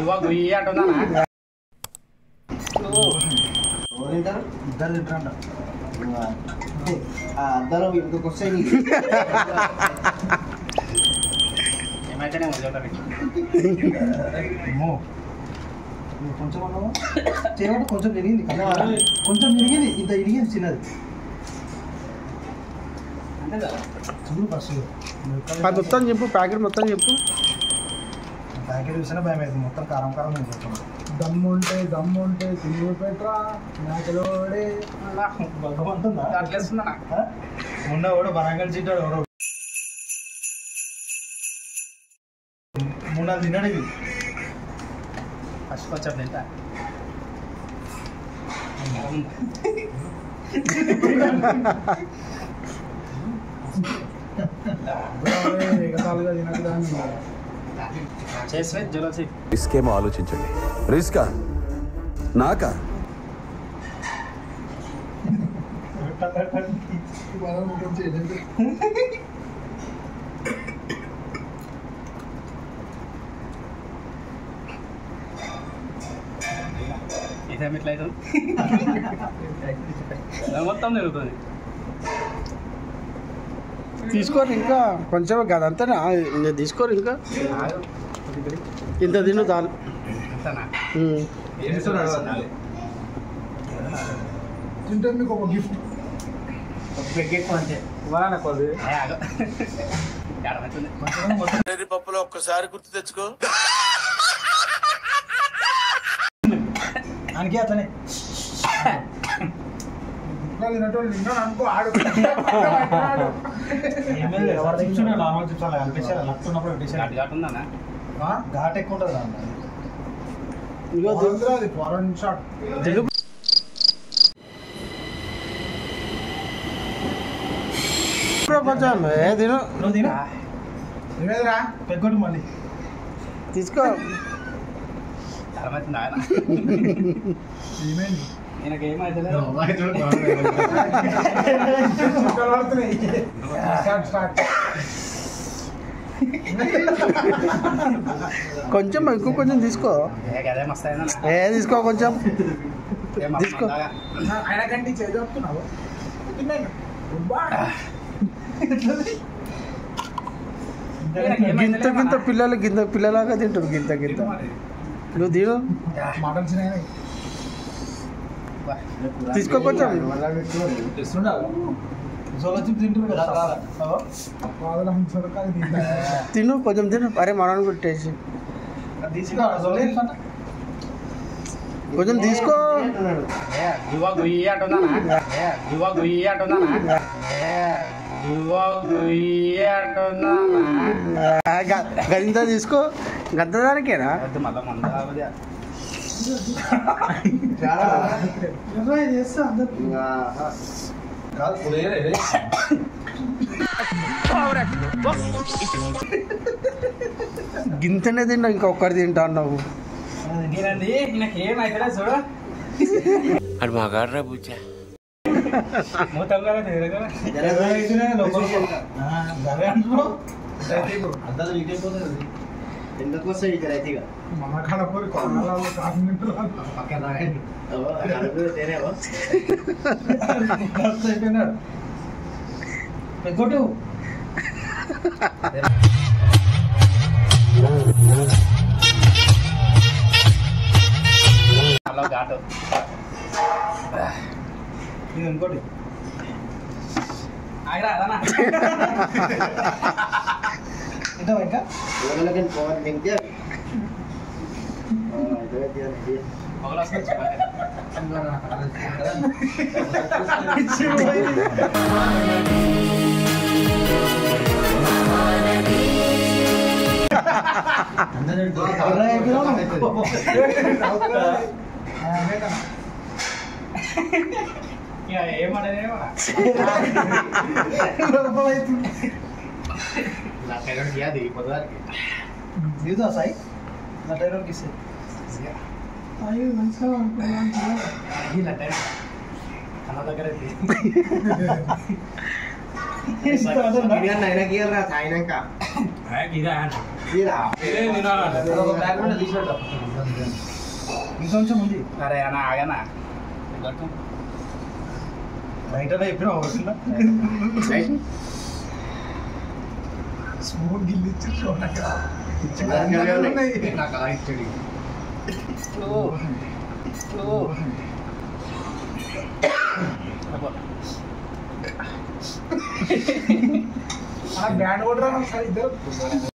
ఇవ్వకు ఈ అంటున్నానా ఇద్దరు తింటారంట అద్దాలు ఇంకొక వస్తాయి ఏమైతేనే కొంచెం అన్నావా చేయమంటే కొంచెం విరిగింది కొంచెం విరిగింది ఇంత విరిగింది చిన్నది చూడు ఫస్ట్ అది మొత్తం చెప్పు ప్యాకెట్ మొత్తం చెప్పు ప్యాకెట్ చూసినా భయం అవుతుంది మొత్తం కారం కారం అయిపోతుంది దమ్ము ఉంటే తిరుగు పెట్టరా నాకలోడే భగవంతుందా అట్లేస్తున్నా మొన్న కూడా వరంగల్ చిట్టాడు ఎవడో 3-4 తిన్నాడు ఇది ఫస్ట్ కొంచెం తింటా చేసి జలసి రిస్క్ ఏమో ఆలోచించండి రిస్కా నాకా ఇదేమి ఇట్లా అవుతుంది మొత్తం జరుగుతుంది తీసుకోరు ఇంకా కొంచెం కదంతా తీసుకోరు ఇంకా ఇంత తిను చాలు అంతనా తింటే మీకు ఒక గిఫ్ట్ అంతే పప్పులో ఒక్కసారి గుర్తు తెచ్చుకో అందుకే అట్లనే అనుకో ఆడు నార్మల్ చిప్స్ అలా కనిపించారు లెఫ్ట్ ఉన్నప్పుడు పెట్టేసారు ఘాటుందా ఘాట్ ఎక్కువ ఉంటుంది అన్న ఫారెన్ షాట్ కొంచెం తిను నువ్వు తినా తినేదిరా పెగ్గొట్టు మళ్ళీ తీసుకో అర్థమవుతుంది ఆయన ఏమైంది ఈయనకి ఏమైతే కొంచెం ఎక్కువ కొంచెం తీసుకో అదే మస్తు అయినా తీసుకో కొంచెం తీసుకో ఆయన కంటే చెప్తున్నావు గింత గింత పిల్లలు పిల్లలాగా తింటారు గింత నువ్వు తిను మటన్ తీసుకో కొంచెం తిను కొంచెం తిను అరే మనని కొట్టేసి కొంచెం తీసుకో గంత తీసుకో గంత దానికేనా మళ్ళా మంద గింతనే తిన్నా ఇంకొకటి తింటా అన్నావు నేనండి ఈయనకి ఏమైతే చూడు అది మా గాడ్రా బుచ్చా మూతం కదా ఎందుకు వస్తాయి ఇక్కడ అయితే ఇక మన కడపూరి అయిపోయినాడు పెగ్గొట్టు అలా ఘాటు ఇది ఇంకోటి ఆగరా అదనా ఇంకా ఇంకా పొగలు వస్తుంది ఏమనేమో నా టైలర్ దియాది పొద్దుకి దీదా సాయి నా టైలర్ కిసే అయ్యో మంచిగా ఇలా టైలర్ అన్న దగ్గర అయినా గీయాలరా సాయినాక ఇదా ఇంకొంచెం ఉంది అరే అన్న ఆగనా బయట ఎప్పుడు స్మూత్ గిల్లిచ్చి నాకు అలా ఇచ్చాడు బ్యాండ్ కూడా ఇద్దరు